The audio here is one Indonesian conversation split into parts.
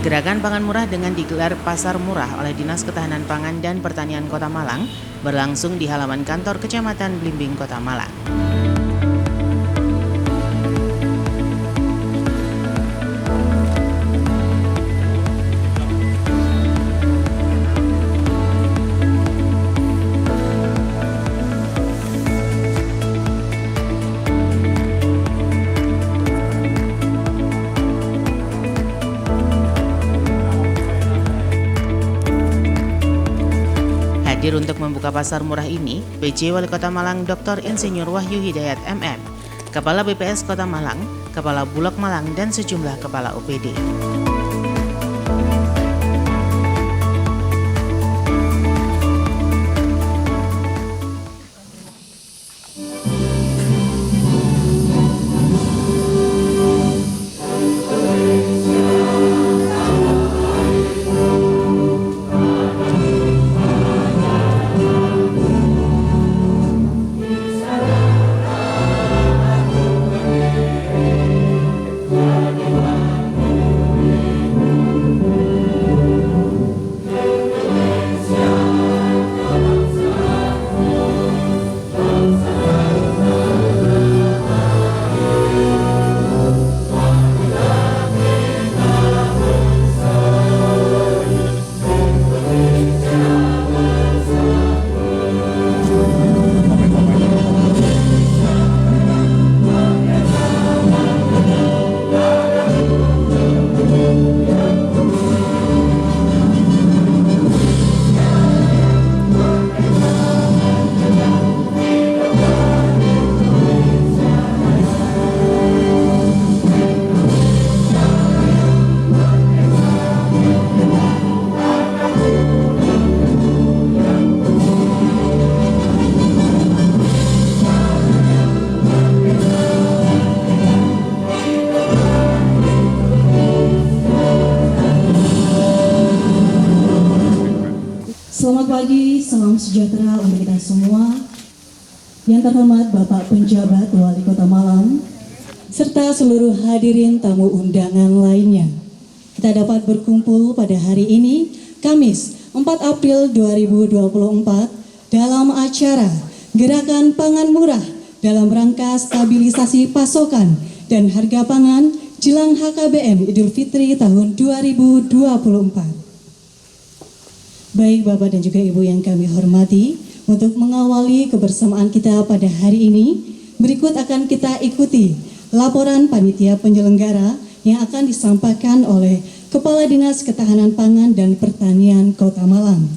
Gerakan pangan murah dengan digelar pasar murah oleh Dinas Ketahanan Pangan dan Pertanian Kota Malang berlangsung di halaman kantor Kecamatan Blimbing, Kota Malang. Hadir untuk membuka pasar murah ini, PJ Wali Kota Malang Dr. Insinyur Wahyu Hidayat MM, Kepala BPS Kota Malang, Kepala Bulog Malang, dan sejumlah kepala OPD. Selamat pagi, salam sejahtera untuk kita semua. Yang terhormat Bapak Penjabat Wali Kota Malang, serta seluruh hadirin tamu undangan lainnya. Kita dapat berkumpul pada hari ini, Kamis 4 April 2024, dalam acara Gerakan Pangan Murah dalam rangka stabilisasi pasokan dan harga pangan jelang HKBM Idul Fitri tahun 2024. Baik Bapak dan juga Ibu yang kami hormati, untuk mengawali kebersamaan kita pada hari ini, berikut akan kita ikuti laporan panitia penyelenggara yang akan disampaikan oleh Kepala Dinas Ketahanan Pangan dan Pertanian Kota Malang.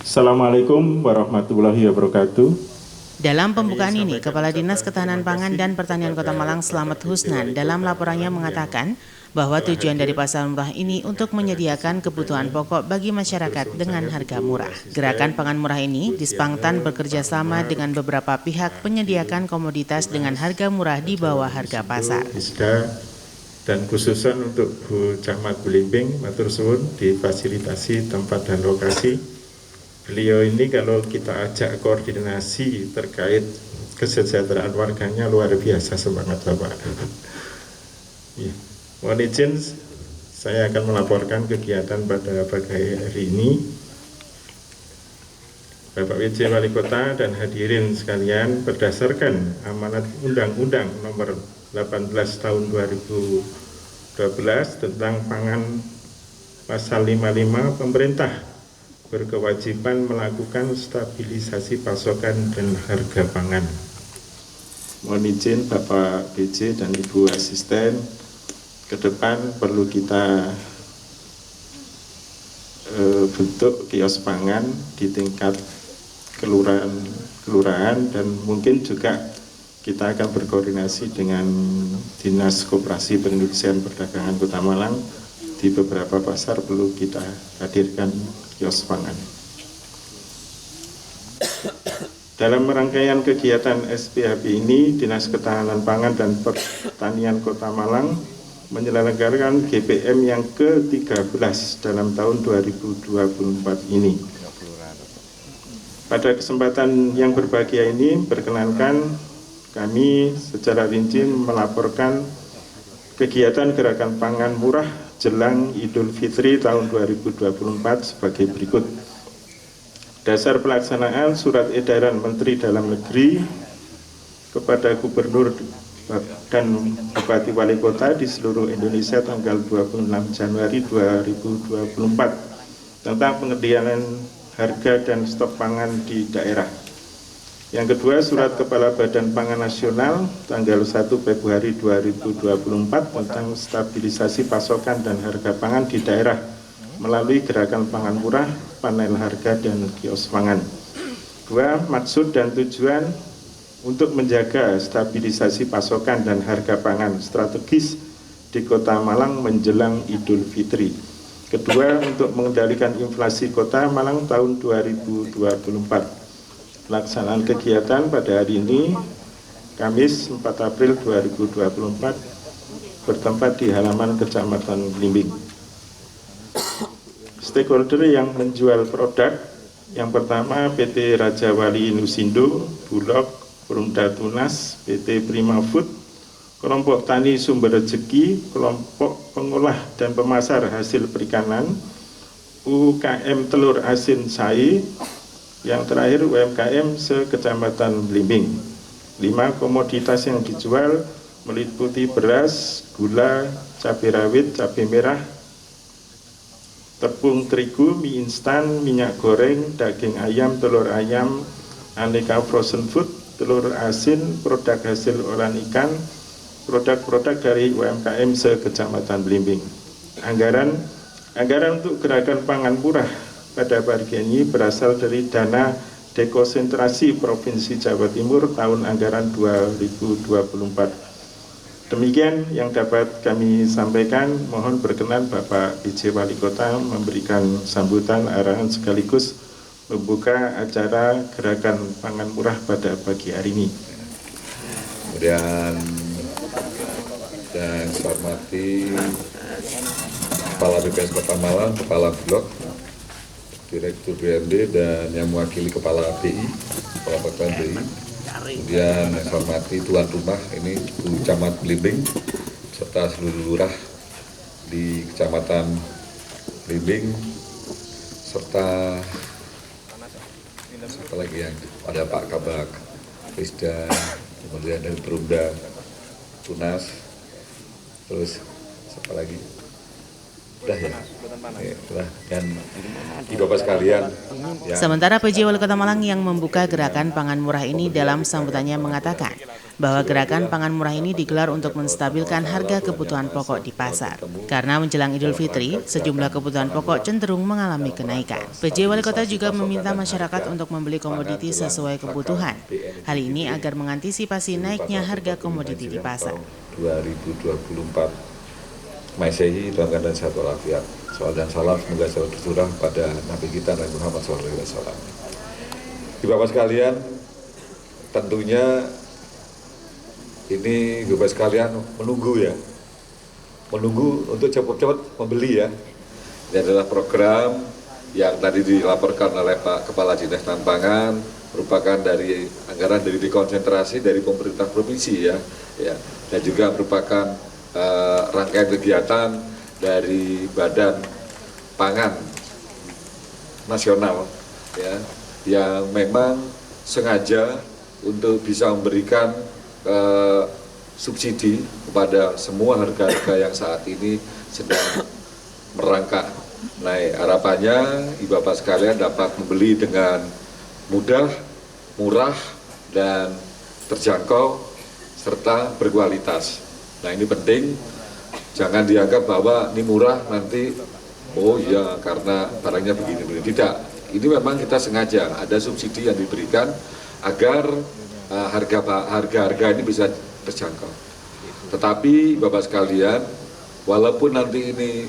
Assalamualaikum warahmatullahi wabarakatuh. Dalam pembukaan ini, Kepala Dinas Ketahanan Pangan dan Pertanian Kota Malang Slamet Husnan dalam laporannya mengatakan bahwa tujuan dari pasar murah ini untuk menyediakan kebutuhan pokok bagi masyarakat dengan harga murah. Gerakan pangan murah ini disepakatan bekerja sama dengan beberapa pihak penyediakan komoditas dengan harga murah di bawah harga pasar. Dan khususan untuk Bu Camat Blimbing, matur suwun difasilitasi tempat dan lokasi. Beliau ini kalau kita ajak koordinasi terkait kesejahteraan warganya luar biasa, semangat Bapak. Ya. Mohon izin, saya akan melaporkan kegiatan pada pagi hari ini. Bapak PJ Wali Kota dan hadirin sekalian, berdasarkan amanat Undang-Undang Nomor 18 Tahun 2012 tentang Pangan Pasal 55, pemerintah berkewajiban melakukan stabilisasi pasokan dan harga pangan. Mohon izin Bapak PJ dan Ibu Asisten, ke depan perlu kita bentuk kios pangan di tingkat kelurahan dan mungkin juga kita akan berkoordinasi dengan Dinas Koperasi Perindustrian Perdagangan Kota Malang. Di beberapa pasar perlu kita hadirkan kios pangan. Dalam rangkaian kegiatan SPHP ini, Dinas Ketahanan Pangan dan Pertanian Kota Malang menyelenggarakan GPM yang ke-13 dalam tahun 2024 ini. Pada kesempatan yang berbahagia ini, perkenankan kami secara rinci melaporkan kegiatan gerakan pangan murah jelang Idul Fitri tahun 2024 sebagai berikut. Dasar pelaksanaan Surat Edaran Menteri Dalam Negeri kepada Gubernur dan Bupati Wali Kota di seluruh Indonesia tanggal 26 Januari 2024 tentang pengendalian harga dan stok pangan di daerah. Yang kedua, Surat Kepala Badan Pangan Nasional tanggal 1 Februari 2024 tentang stabilisasi pasokan dan harga pangan di daerah melalui gerakan pangan murah, panel harga, dan kios pangan. Dua, maksud dan tujuan untuk menjaga stabilisasi pasokan dan harga pangan strategis di Kota Malang menjelang Idul Fitri. Kedua, untuk mengendalikan inflasi Kota Malang tahun 2024. Pelaksanaan kegiatan pada hari ini, Kamis 4 April 2024, bertempat di halaman Kecamatan Blimbing. Stakeholder yang menjual produk, yang pertama PT Raja Wali Nusindo, Bulog, Perumda Tunas, PT Prima Food, Kelompok Tani Sumber Rezeki, Kelompok Pengolah dan Pemasar Hasil Perikanan, UKM Telur Asin Sai, yang terakhir UMKM se-Kecamatan Blimbing. 5, komoditas yang dijual meliputi beras, gula, cabai rawit, cabai merah, tepung terigu, mie instan, minyak goreng, daging ayam, telur ayam, aneka frozen food, telur asin, produk hasil olahan ikan, produk-produk dari UMKM se-Kecamatan Blimbing. Anggaran untuk gerakan pangan murah pada pagi ini berasal dari dana dekonsentrasi Provinsi Jawa Timur tahun anggaran 2024. Demikian yang dapat kami sampaikan. Mohon berkenan Bapak PJ Wali Kota memberikan sambutan arahan sekaligus membuka acara gerakan pangan murah pada pagi hari ini. Kemudian yang saya hormati Kepala BPS Kota Malang, Kepala Blok, Direktur BND, dan yang mewakili Kepala BI, Kepala Bagian BI. Kemudian yang saya hormati tuan rumah ini Bu Camat Blimbing serta seluruh lurah di Kecamatan Blimbing serta siapa lagi yang ada Pak Kabak, Rizda, kemudian dari Perumda Tunas, terus siapa lagi? Udah ya, dan Bapak sekalian. Sementara PJ Wali Kota Malang yang membuka gerakan pangan murah ini dalam sambutannya mengatakan bahwa gerakan pangan murah ini digelar untuk menstabilkan harga kebutuhan pokok di pasar. Karena menjelang Idul Fitri, sejumlah kebutuhan pokok cenderung mengalami kenaikan. PJ Wali Kota juga meminta masyarakat untuk membeli komoditi sesuai kebutuhan. Hal ini agar mengantisipasi naiknya harga komoditi di pasar. 2024 Masehi, dalam keadaan sehat walafiat. Salawat dan salam semoga selalu tercurah pada Nabi kita Nabi Muhammad SAW. Bapak sekalian, tentunya ini Bapak sekalian menunggu untuk cepat-cepat membeli ya. Ini adalah program yang tadi dilaporkan oleh Pak Kepala Dinas Pangan, merupakan dari anggaran dari dekonsentrasi dari pemerintah provinsi ya, dan juga merupakan rangkaian kegiatan dari Badan Pangan Nasional ya, yang memang sengaja untuk bisa memberikan subsidi kepada semua harga-harga yang saat ini sedang merangkak naik. Harapannya Ibu Bapak sekalian dapat membeli dengan mudah, murah, dan terjangkau serta berkualitas. Nah ini penting, jangan dianggap bahwa ini murah nanti, oh iya karena barangnya begini-begini. Tidak, ini memang kita sengaja ada subsidi yang diberikan agar harga-harga ini bisa terjangkau. Tetapi Bapak sekalian, walaupun nanti ini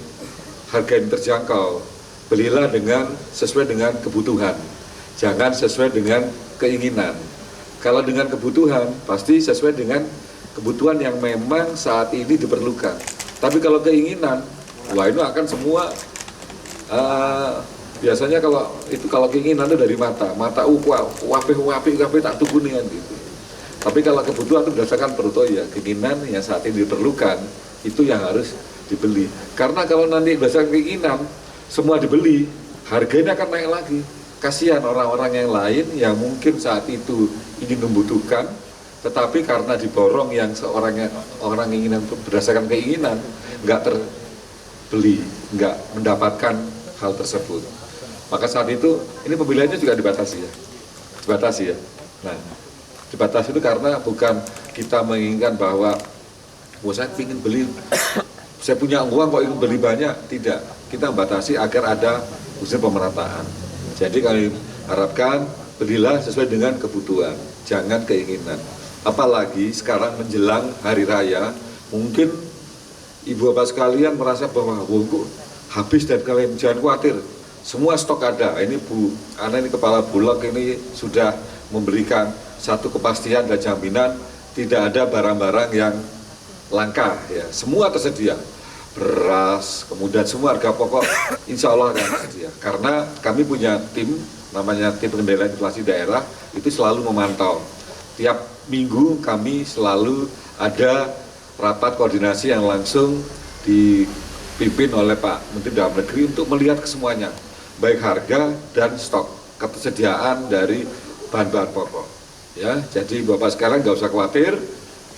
harga ini terjangkau, belilah sesuai dengan kebutuhan, jangan sesuai dengan keinginan. Kalau dengan kebutuhan, pasti sesuai dengan kebutuhan yang memang saat ini diperlukan. Tapi kalau keinginan, wah itu akan semua biasanya kalau keinginan itu dari mata wape tak tukuni kan gitu. Tapi kalau kebutuhan itu berdasarkan perut, ya keinginan yang saat ini diperlukan itu yang harus dibeli. Karena kalau nanti berdasarkan keinginan semua dibeli, harganya akan naik lagi. Kasihan orang-orang yang lain yang mungkin saat itu ingin membutuhkan, tetapi karena diborong yang orang inginan berdasarkan keinginan, nggak terbeli, nggak mendapatkan hal tersebut. Maka saat itu ini pembeliannya juga dibatasi ya. Nah, dibatasi itu karena bukan kita menginginkan bahwa saya ingin beli, saya punya uang kok ingin beli banyak, tidak. Kita membatasi agar ada unsur pemerataan. Jadi kami harapkan belilah sesuai dengan kebutuhan, jangan keinginan. Apalagi sekarang menjelang hari raya, mungkin ibu bapak sekalian merasa bahwa kok habis dan kalian jangan khawatir, semua stok ada. Ini ini kepala bulog ini sudah memberikan satu kepastian dan jaminan tidak ada barang-barang yang langka, ya, semua tersedia, beras, kemudian semua harga pokok insya Allah akan tersedia. Karena kami punya tim, namanya tim pengendalian inflasi daerah, itu selalu memantau. Tiap minggu kami selalu ada rapat koordinasi yang langsung dipimpin oleh Pak Menteri Dalam Negeri untuk melihat kesemuanya, baik harga dan stok, ketersediaan dari bahan-bahan pokok. Ya, jadi Bapak sekarang nggak usah khawatir,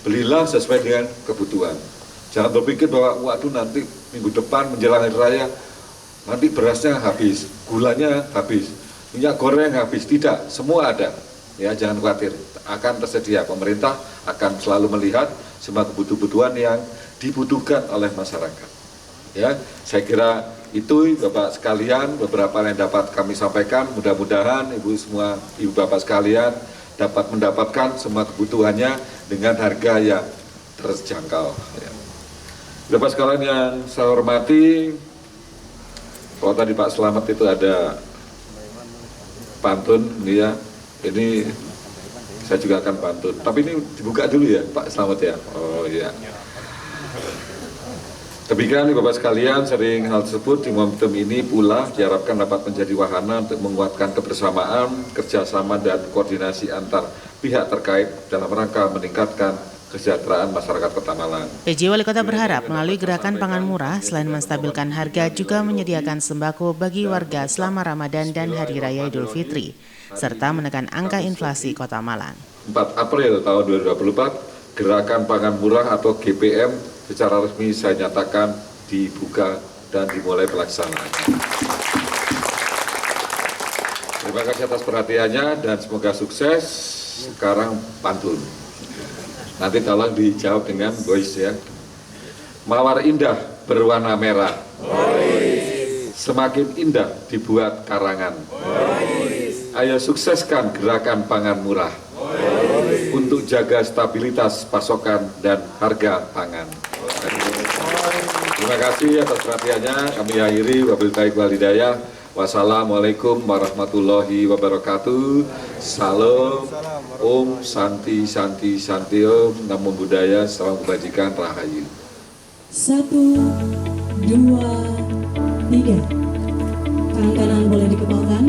belilah sesuai dengan kebutuhan. Jangan berpikir bahwa waduh nanti minggu depan menjelang hari raya nanti berasnya habis, gulanya habis, minyak goreng habis. Tidak, semua ada. Ya, jangan khawatir, akan tersedia. Pemerintah akan selalu melihat semua kebutuhan yang dibutuhkan oleh masyarakat. Ya, saya kira itu Bapak sekalian beberapa yang dapat kami sampaikan. Mudah-mudahan ibu bapak sekalian dapat mendapatkan semua kebutuhannya dengan harga yang terjangkau. Ya. Bapak sekalian yang saya hormati, kalau tadi Pak Slamet itu ada pantun, ini saya juga akan pantun. Tapi ini dibuka dulu ya Pak Slamet ya. Oh iya. Demikian Bapak sekalian, sering hal tersebut di momentum ini pula diharapkan dapat menjadi wahana untuk menguatkan kebersamaan, kerjasama dan koordinasi antar pihak terkait dalam rangka meningkatkan kesejahteraan masyarakat Kota Malang. PJ Wali Kota berharap melalui gerakan pangan murah, selain menstabilkan harga, juga menyediakan sembako bagi warga selama Ramadan dan Hari Raya Idul Fitri, serta menekan angka inflasi Kota Malang. 4 April tahun 2024, gerakan pangan murah atau GPM secara resmi saya nyatakan dibuka dan dimulai pelaksanaan. Terima kasih atas perhatiannya dan semoga sukses. Sekarang pantun. Nanti tolong dijawab dengan voice ya. Mawar indah berwarna merah. Semakin indah dibuat karangan. Ayo sukseskan gerakan pangan murah untuk jaga stabilitas pasokan dan harga pangan. Terima kasih atas perhatiannya. Kami akhiri wabillahi taufiq wal hidayah. Wassalamualaikum warahmatullahi wabarakatuh. Salam, Om Santi Santi Santi Om, Namo Buddhaya, salam kebajikan, rahayu. 1, 2, 3. Tangan kanan boleh dikepalkan.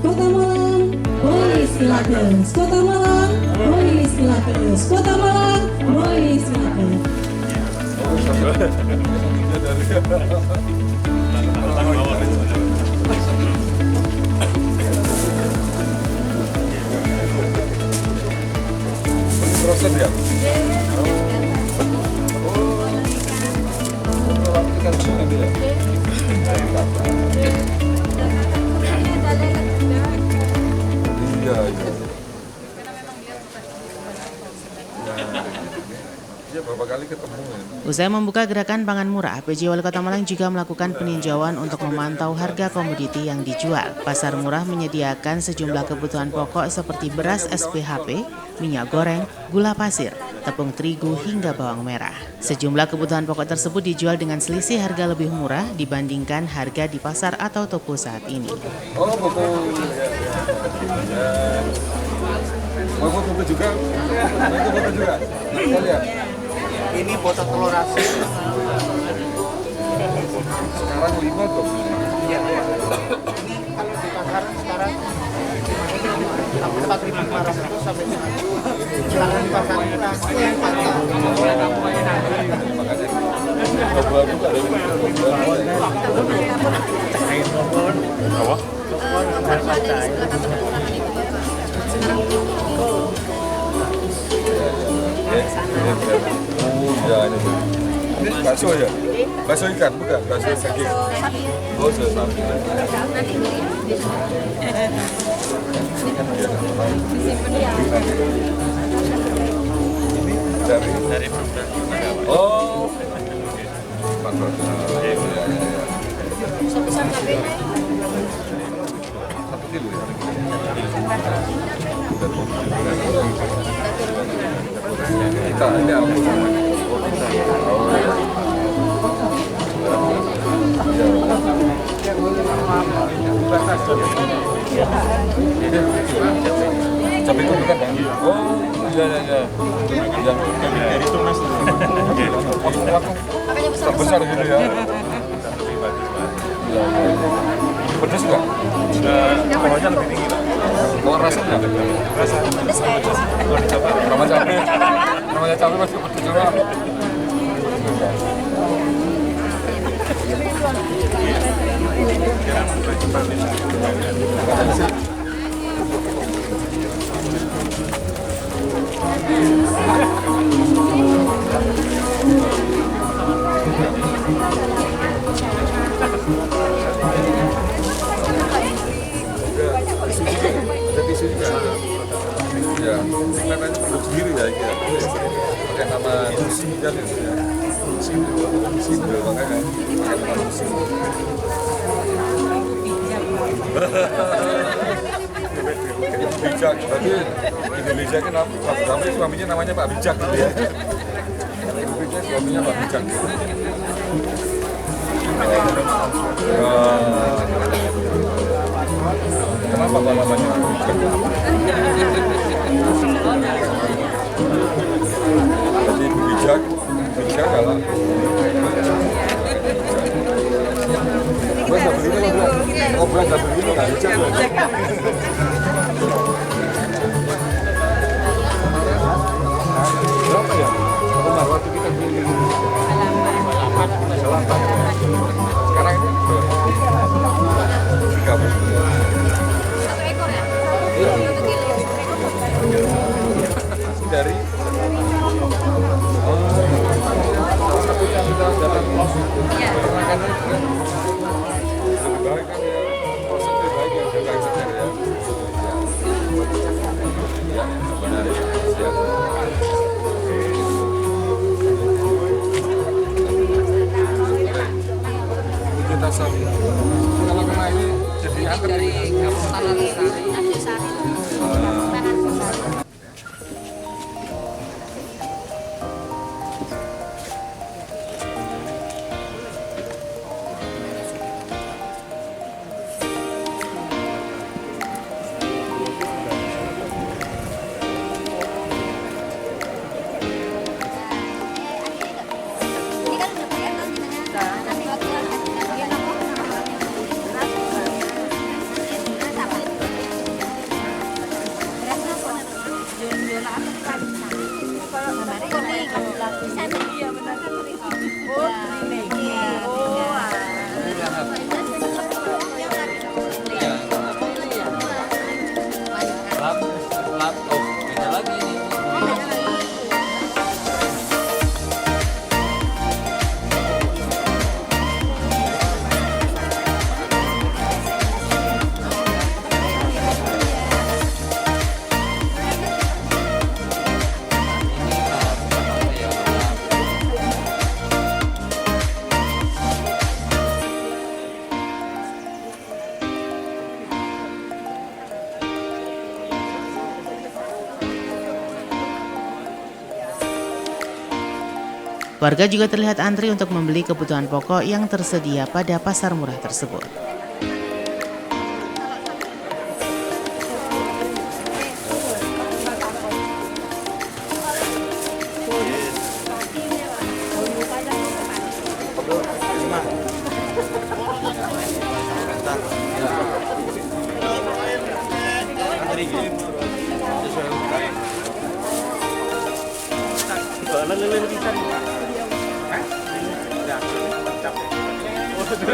Kota Malang, Boys Pilates. Kota Malang, Boys Pilates. Kota Malang, Boys Pilates. Proses ya? Iya, berapa kali ketemu ya? Usai membuka gerakan pangan murah, PJ Wali Kota Malang juga melakukan peninjauan untuk memantau harga komoditi yang dijual. Pasar murah menyediakan sejumlah kebutuhan pokok seperti beras SPHP, minyak goreng, gula pasir, tepung terigu hingga bawang merah. Sejumlah kebutuhan pokok tersebut dijual dengan selisih harga lebih murah dibandingkan harga di pasar atau toko saat ini. Oh, betul. Mau foto juga? Mau foto juga? Kita lihat. Ini botol telur asin. Sekarang 5 tuh. Iya. Ini kalau di pasaran sekarang sampai 4.500 sampai 1.000. Silakan di pasaran kita yang patah. Bakso ya? Bakso ikan, bukan? Bakso daging. Oh, sapi. Dari oh. Sebesar cabenya? 1 kilo ya? Kita ini apa? Oh, ya. Cabai itu bukan kan? Oh, iya. Dari tunas. Potong besar gitu ya. Pedas nggak? Pokoknya lebih tinggi lah. Oh, rasanya? Pedes kayaknya. Namanya cabai masih pedas juga. Ada tisu juga. Ya, namanya produk sendiri ya, pakai nama Lucy kan itu ya. Simbol makanya pakai nama Lucy. Bijak, berarti Indonesia kan kami suaminya namanya Pak Bijak gitu ya. Indonesia suaminya Pak Bijak. Kenapa Pak namanya Bijak? Jadi bijak kalau gue nggak begini loh, ngobrol nggak begini nggak bijak loh. Berapa ya? Kemarin waktu kita beli 8. Sekarang ini 30. 1 ekor ya? 1 kilo. Dari salah satu yang kita dapat peternakan lebih baik kan ya, proses lebih baik ya, jaga ekspornya ya. Ya, benar ya. Siap. Kita sapi. Kalau kena ini jadi angker dari tanah sari. Warga juga terlihat antri untuk membeli kebutuhan pokok yang tersedia pada pasar murah tersebut. Siapa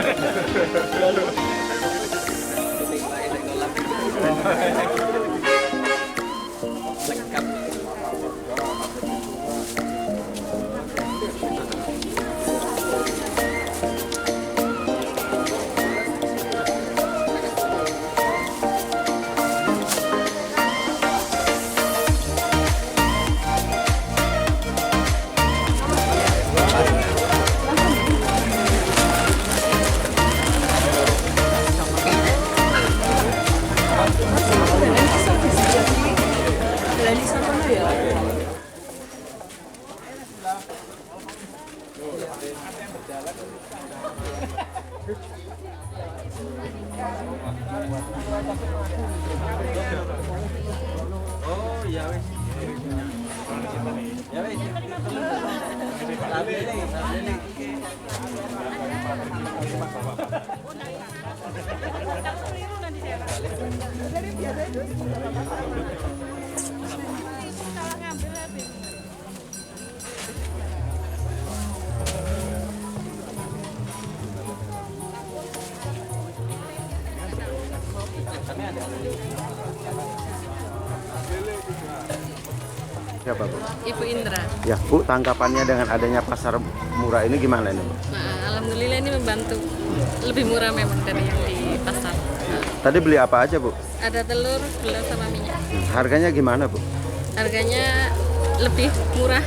Bu? Ibu Indra. Ya Bu, tanggapannya dengan adanya pasar murah ini gimana ini Bu? Nah, alhamdulillah ini membantu. Lebih murah memang dari yang di pasar. Nah, Tadi beli apa aja Bu? ada telur, gula sama minyak. Harganya gimana Bu? Harganya lebih murah.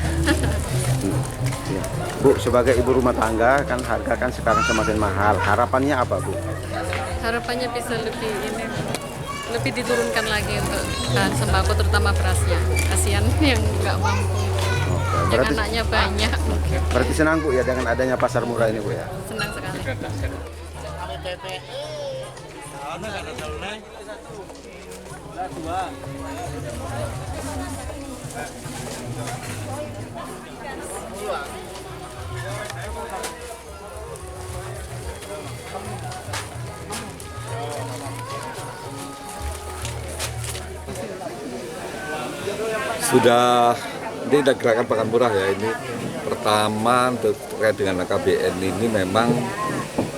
Ya. Bu, sebagai ibu rumah tangga kan harga kan sekarang semakin mahal. Harapannya apa Bu? Harapannya bisa lebih diturunkan lagi untuk bahan sembako terutama berasnya. Kasihan yang nggak mampu. Oke, Yang anaknya banyak. berarti senang Bu ya dengan adanya pasar murah ini Bu ya? Senang sekali. Sudah, ini ada gerakan Pakan Murah ya. Ini pertama terkait dengan KBN ini memang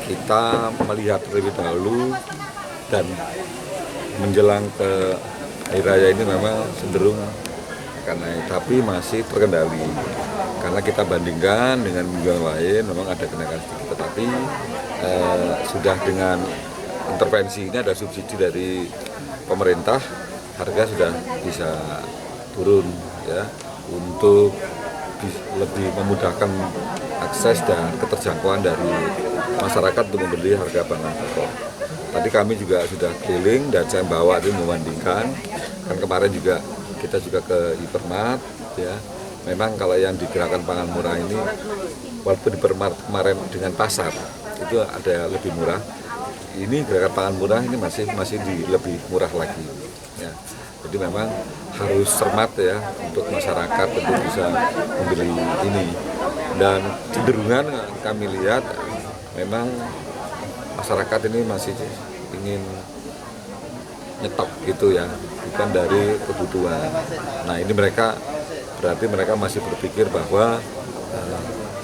kita melihat terlebih dahulu dan menjelang ke hari raya ini memang cenderung akan naik, tapi masih terkendali karena kita bandingkan dengan minggu yang lain memang ada kenaikan sedikit, tetapi sudah dengan intervensi ini ada subsidi dari pemerintah, harga sudah bisa turun ya untuk lebih memudahkan akses dan keterjangkauan dari masyarakat untuk membeli harga pangan pokok. Tadi kami juga sudah keliling dan saya bawa ini membandingkan. Kan kemarin juga kita juga ke Hypermart ya. Memang kalau yang di gerakan pangan murah ini walaupun di Hypermart kemarin dengan pasar itu ada lebih murah. Ini gerakan pangan murah ini masih lebih murah lagi. Ya. Jadi memang harus cermat ya untuk masyarakat untuk bisa membeli ini. Dan cenderungan kami lihat memang masyarakat ini masih ingin nyetok gitu ya, bukan dari kebutuhan. Nah ini berarti mereka masih berpikir bahwa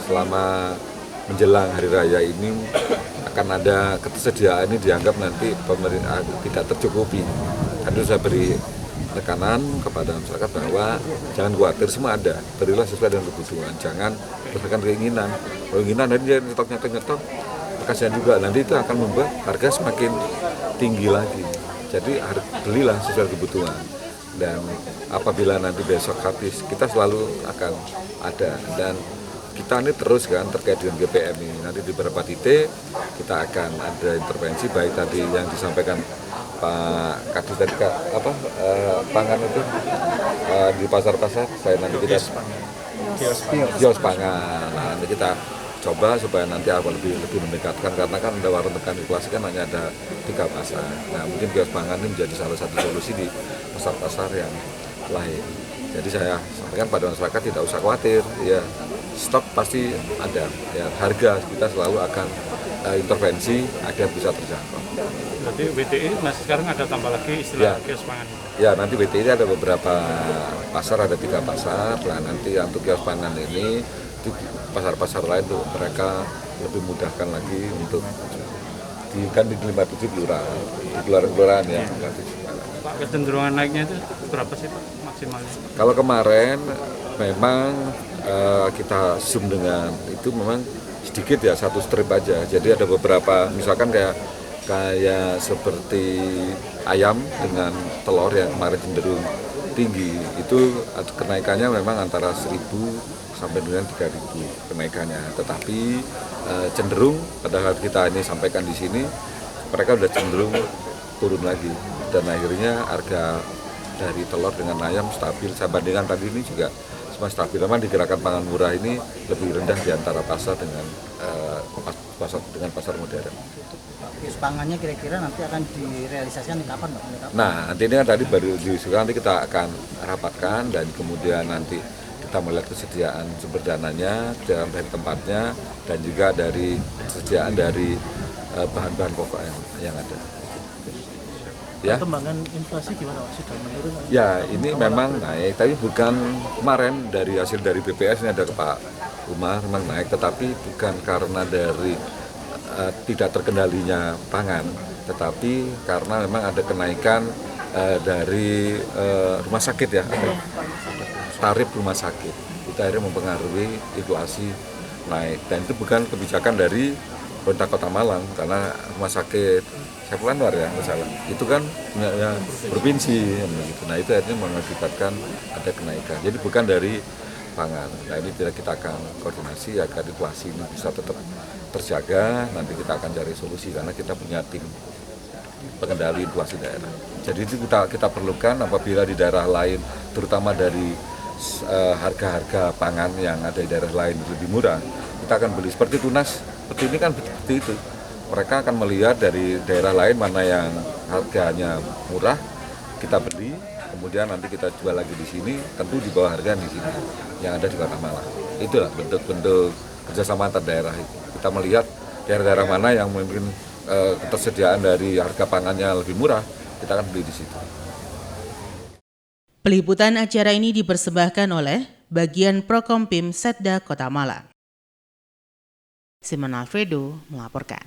selama menjelang hari raya ini akan ada ketersediaan ini dianggap nanti pemerintah tidak tercukupi. Kan itu saya beri tekanan kepada masyarakat bahwa jangan khawatir, semua ada, berilah sesuai dengan kebutuhan, jangan berdasarkan keinginan nanti dia nyetok, kasihan juga, nanti itu akan membuat harga semakin tinggi lagi. Jadi belilah sesuai kebutuhan, dan apabila nanti besok habis, kita selalu akan ada, dan kita ini terus kan terkait dengan GPM ini, nanti di beberapa titik kita akan ada intervensi, baik tadi yang disampaikan Pak Kadis tadi pangan itu di pasar-pasar, saya nanti kita kios pangan, nah nanti kita coba supaya nanti lebih mendekatkan, karena kan ada warung tekan inflasi kan hanya ada 3 pasar. Nah mungkin kios pangan ini menjadi salah satu solusi di pasar-pasar yang lain. Jadi saya sampaikan pada masyarakat tidak usah khawatir, ya stok pasti ada, ya harga kita selalu akan intervensi agar bisa terjangkau. Berarti WTI masih sekarang ada tambah lagi istilah kios pangan? Ya nanti WTI ada beberapa pasar, ada 3 pasar. Nah nanti untuk kios pangan ini di pasar-pasar lain tuh mereka lebih mudahkan lagi untuk kan di 57 kelurahan ya. Pak, kecenderungan naiknya itu berapa sih Pak maksimalnya? Kalau kemarin memang kita zoom dengan itu memang sedikit ya, satu strip aja. Jadi ada beberapa misalkan kayak seperti ayam dengan telur yang kemarin cenderung tinggi, itu kenaikannya memang antara 1.000 sampai dengan 3.000 kenaikannya. Tetapi cenderung pada saat kita ini sampaikan di sini, mereka sudah cenderung turun lagi, dan akhirnya harga dari telur dengan ayam stabil. Saya bandingkan tadi ini juga semua stabil. Memang di gerakan pangan murah ini lebih rendah di antara pasar dengan pasar modern. Pangannya kira-kira nanti akan direalisasikan di kapan, Pak? Nah, nanti ini kan tadi baru diusulkan, nanti kita akan rapatkan dan kemudian nanti kita melihat kesediaan sumber dananya, kesediaan dari tempatnya, dan juga dari kesediaan dari bahan-bahan pokok yang ada. Ya. Perkembangan inflasi gimana, Pak? Sudah menurun? Ya, ini memang naik, tapi bukan kemarin dari hasil dari BPS ini ada ke Pak Umar memang naik, tetapi bukan karena dari tidak terkendalinya pangan, tetapi karena memang ada kenaikan dari rumah sakit ya, tarif rumah sakit itu akhirnya mempengaruhi inflasi naik, dan itu bukan kebijakan dari pemerintah Kota Malang karena rumah sakit Saiful Anwar ya misalnya itu kan punya provinsi gitu. Nah itu akhirnya mengakibatkan ada kenaikan, jadi bukan dari pangan. Nah ini kita akan koordinasi agar inflasi ini bisa tetap terjaga. Nanti kita akan cari solusi karena kita punya tim pengendali inflasi daerah. Jadi itu kita perlukan apabila di daerah lain, terutama dari harga-harga pangan yang ada di daerah lain lebih murah, kita akan beli. Seperti tunas, seperti ini kan seperti itu. Mereka akan melihat dari daerah lain mana yang harganya murah, kita beli. Kemudian nanti kita jual lagi di sini, tentu di bawah harga di sini yang ada di Kota Malang. Itulah bentuk-bentuk kerjasama antar daerah itu. Kita melihat daerah-daerah mana yang mungkin ketersediaan dari harga pangannya lebih murah, kita akan beli di situ. Peliputan acara ini dipersembahkan oleh Bagian Prokompim Setda Kota Malang. Simon Alfredo melaporkan.